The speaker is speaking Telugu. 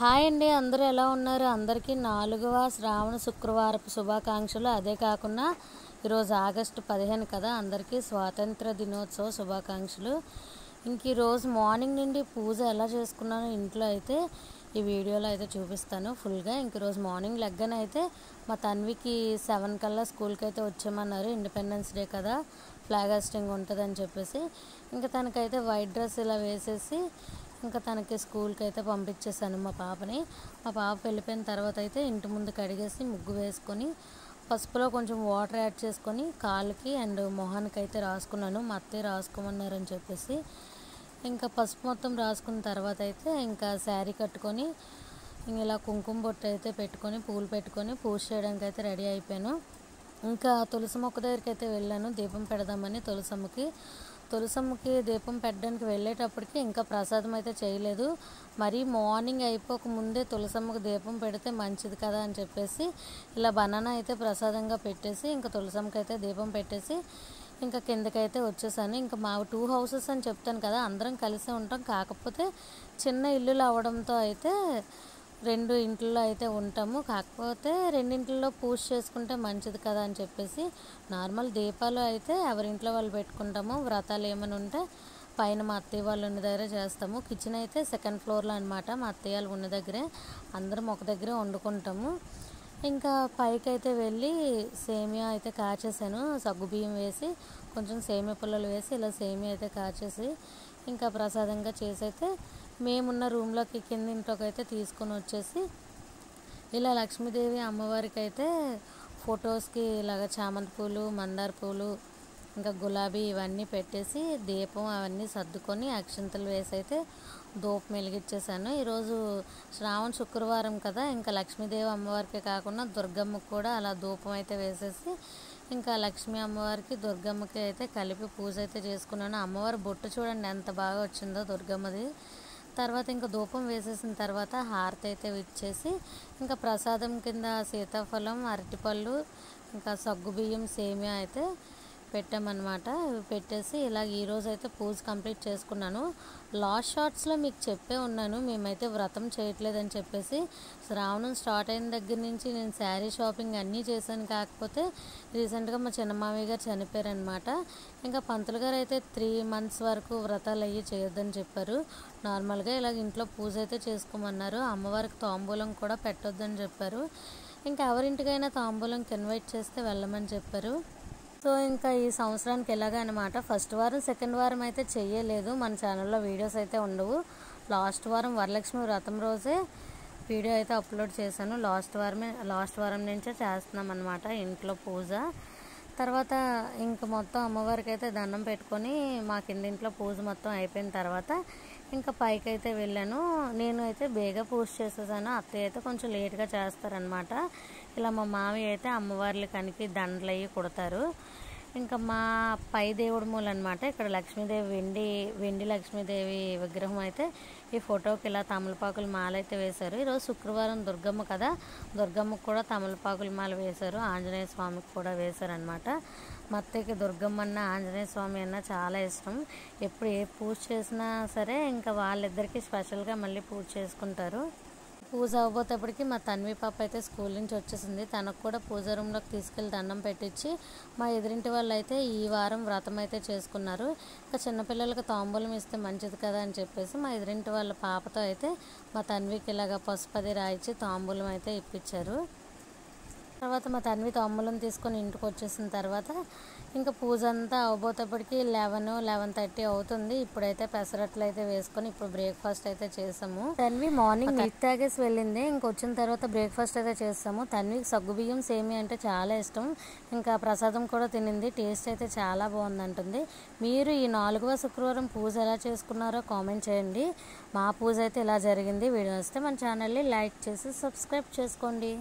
హాయ్ అండి, అందరూ ఎలా ఉన్నారు? అందరికీ 4వ శ్రావణ శుక్రవారపు శుభాకాంక్షలు. అదే కాకుండా ఈరోజు ఆగస్టు 15 కదా, అందరికీ స్వాతంత్ర దినోత్సవ శుభాకాంక్షలు. ఇంక ఈరోజు మార్నింగ్ నుండి పూజ ఎలా చేసుకున్నానో ఇంట్లో అయితే ఈ వీడియోలో అయితే చూపిస్తాను ఫుల్గా. ఇంక ఈరోజు మార్నింగ్ లెగ్గన అయితే మా తన్వికి 7 కల్లా స్కూల్కి అయితే వచ్చామన్నారు. ఇండిపెండెన్స్ డే కదా, ఫ్లాగ్ హాస్టింగ్ ఉంటుందని చెప్పేసి ఇంకా తనకైతే వైట్ డ్రెస్ ఇలా వేసేసి ఇంకా తనకి స్కూల్కి అయితే పంపించేసాను మా పాపని. మా పాప వెళ్ళిపోయిన తర్వాత అయితే ఇంటి ముందు కడిగేసి ముగ్గు వేసుకొని పసుపులో కొంచెం వాటర్ యాడ్ చేసుకొని కాళ్ళకి అండ్ మొహానికి అయితే రాసుకున్నాను. మా అత్తయ్య రాసుకోమన్నారని చెప్పేసి ఇంకా పసుపు మొత్తం రాసుకున్న తర్వాత అయితే ఇంకా శారీ కట్టుకొని ఇలా కుంకుమ బొట్టు అయితే పెట్టుకొని పూలు పెట్టుకొని పూజ చేయడానికి అయితే రెడీ అయిపోయాను. ఇంకా తులసి మొక్క దగ్గరికి అయితే వెళ్ళాను దీపం పెడదామని. తులసమ్మకి దీపం పెట్టడానికి వెళ్ళేటప్పటికి ఇంకా ప్రసాదం అయితే చేయలేదు. మరీ మార్నింగ్ అయిపోక ముందే తులసమ్మకి దీపం పెడితే మంచిది కదా అని చెప్పేసి ఇలా బనానా అయితే ప్రసాదంగా పెట్టేసి ఇంకా తులసమ్మకి అయితే దీపం పెట్టేసి ఇంకా కిందకైతే వచ్చేసాను. ఇంకా మా 2 హౌసెస్ అని చెప్తాను కదా, అందరం కలిసే ఉంటాం. కాకపోతే చిన్న ఇల్లులు అవ్వడంతో అయితే 2 ఇంట్లో అయితే ఉంటాము. కాకపోతే 2 ఇంట్లో పూజ చేసుకుంటే మంచిది కదా అని చెప్పేసి నార్మల్ దీపాలు అయితే ఎవరింట్లో వాళ్ళు పెట్టుకుంటాము. వ్రతాలు ఏమైనా ఉంటే పైన మా అత్తయ్య వాళ్ళు ఉన్న దగ్గరే చేస్తాము. కిచెన్ అయితే 2nd ఫ్లోర్లో అనమాట. మా అత్తయ్య వాళ్ళు ఉన్న దగ్గరే అందరం ఒక దగ్గరే వండుకుంటాము. ఇంకా పైకి అయితే వెళ్ళి సేమియా అయితే కాచేసాను. సగ్గుబియ్యం వేసి కొంచెం సేమియా పుల్లలు వేసి ఇలా సేమియా అయితే కాచేసి ఇంకా ప్రసాదంగా చేసి అయితే మేమున్న రూమ్లోకి కింద ఇంట్లోకి అయితే తీసుకొని వచ్చేసి ఇలా లక్ష్మీదేవి అమ్మవారికి అయితే ఫొటోస్కి ఇలాగ చామంతి పూలు, మందార పూలు, ఇంకా గులాబీ ఇవన్నీ పెట్టేసి దీపం అవన్నీ సర్దుకొని అక్షింతలు వేసి అయితే ధూపం వెలిగించేసాను. ఈరోజు శ్రావణ శుక్రవారం కదా, ఇంకా లక్ష్మీదేవి అమ్మవారికే కాకుండా దుర్గమ్మకు కూడా అలా ధూపం అయితే వేసేసి ఇంకా లక్ష్మీ అమ్మవారికి దుర్గమ్మకి అయితే కలిపి పూజ అయితే చేసుకున్నాను. అమ్మవారి బొట్టు చూడండి ఎంత బాగా వచ్చిందో దుర్గమ్మది. తర్వాత ఇంకా ధూపం వేసేసిన తర్వాత హారతి అయితే ఇచ్చేసి ఇంకా ప్రసాదం కింద సీతాఫలం, అరటిపళ్ళు, ఇంకా సగ్గుబియ్యం, సేమియా అయితే పెట్టామన్నమాట. ఇవి పెట్టేసి ఇలా ఈరోజు అయితే పూజ కంప్లీట్ చేసుకున్నాను. లాస్ట్ షార్ట్స్లో మీకు చెప్పే ఉన్నాను మేమైతే వ్రతం చేయట్లేదని చెప్పేసి. శ్రావణం స్టార్ట్ అయిన దగ్గర నుంచి నేను శారీ షాపింగ్ అన్నీ చేశాను. కాకపోతే రీసెంట్గా మా చిన్నమామయ్య గారు చనిపోయారనమాట. ఇంకా పంతులు గారు అయితే 3 months వరకు వ్రతాలు అయ్యి చేయొద్దని చెప్పారు. నార్మల్గా ఇలా ఇంట్లో పూజ అయితే చేసుకోమన్నారు. అమ్మవారికి తాంబూలం కూడా పెట్టొద్దని చెప్పారు. ఇంకా ఎవరింటికైనా తాంబూలంకి ఇన్వైట్ చేస్తే వెళ్ళమని చెప్పారు. సో ఇంకా ఈ సంవత్సరానికి ఎలాగా అనమాట. ఫస్ట్ వారం, సెకండ్ వారం అయితే చెయ్యలేదు. మన ఛానల్లో వీడియోస్ అయితే ఉండవు. లాస్ట్ వారం వరలక్ష్మి వ్రతం రోజే వీడియో అయితే అప్లోడ్ చేశాను. లాస్ట్ వారం నుంచే చేస్తున్నాం అనమాట ఇంట్లో పూజ. తర్వాత ఇంక మొత్తం అమ్మవారికి అయితే దండం పెట్టుకొని మా కిందింట్లో పూజ మొత్తం అయిపోయిన తర్వాత ఇంకా పైకి అయితే వెళ్ళాను. నేను అయితే బేగా పూజ చేసేసాను. అత్తయ్య అయితే కొంచెం లేట్గా చేస్తారనమాట. ఇలా మా మామయ్య అయితే అమ్మవార్ల కనికి దండలు అయ్యి కుడతారు. ఇంకా మా పై దేవుడి మూల అనమాట. ఇక్కడ లక్ష్మీదేవి వెండి లక్ష్మీదేవి విగ్రహం అయితే ఈ ఫోటోకి ఇలా తమలపాకుల మాల అయితే వేశారు. ఈరోజు శుక్రవారం దుర్గమ్మ కదా, దుర్గమ్మకు కూడా తమలపాకుల మాల వేశారు. ఆంజనేయ స్వామికి కూడా వేశారనమాట. మా అత్తయ్యకి దుర్గమ్మ అన్న ఆంజనేయ స్వామి అన్న చాలా ఇష్టం. ఎప్పుడు ఏ పూజ చేసినా సరే ఇంకా వాళ్ళిద్దరికీ స్పెషల్గా మళ్ళీ పూజ చేసుకుంటారు. పూజ అవ్వబోతేప్పటికి మా తన్వి పాప అయితే స్కూల్ నుంచి వచ్చేసింది. తనకు కూడా పూజ రూమ్లోకి తీసుకెళ్ళి దండం పెట్టించి మా ఎదురింటి వాళ్ళు అయితే ఈ వారం వ్రతం అయితే చేసుకున్నారు. ఇంకా చిన్నపిల్లలకి తాంబూలం ఇస్తే మంచిది కదా అని చెప్పేసి మా ఎదురింటి వాళ్ళ పాపతో అయితే మా తన్వికి ఇలాగ పసుపది రాయించి తాంబూలం అయితే ఇప్పించారు. తర్వాత మా తన్వి తాంబూలం తీసుకొని ఇంటికి వచ్చేసిన తర్వాత ఇంకా పూజ అంతా అవబోతేప్పటికి 11-11:30 అవుతుంది. ఇప్పుడైతే పెసరట్లు అయితే వేసుకొని ఇప్పుడు బ్రేక్ఫాస్ట్ అయితే చేసాము. తన్వి మార్నింగ్ మిల్క్ తాగేసి వెళ్ళింది. ఇంకొచ్చిన తర్వాత బ్రేక్ఫాస్ట్ అయితే చేస్తాము. తన్వికి సగ్గుబియ్యం, సేమియా అంటే చాలా ఇష్టం. ఇంకా ప్రసాదం కూడా తినింది. టేస్ట్ అయితే చాలా బాగుందంటుంది. మీరు ఈ 4వ శుక్రవారం పూజ ఎలా చేసుకున్నారో కామెంట్ చేయండి. మా పూజ అయితే ఇలా జరిగింది. వీడియో వస్తే మన ఛానల్ని లైక్ చేసి సబ్స్క్రైబ్ చేసుకోండి.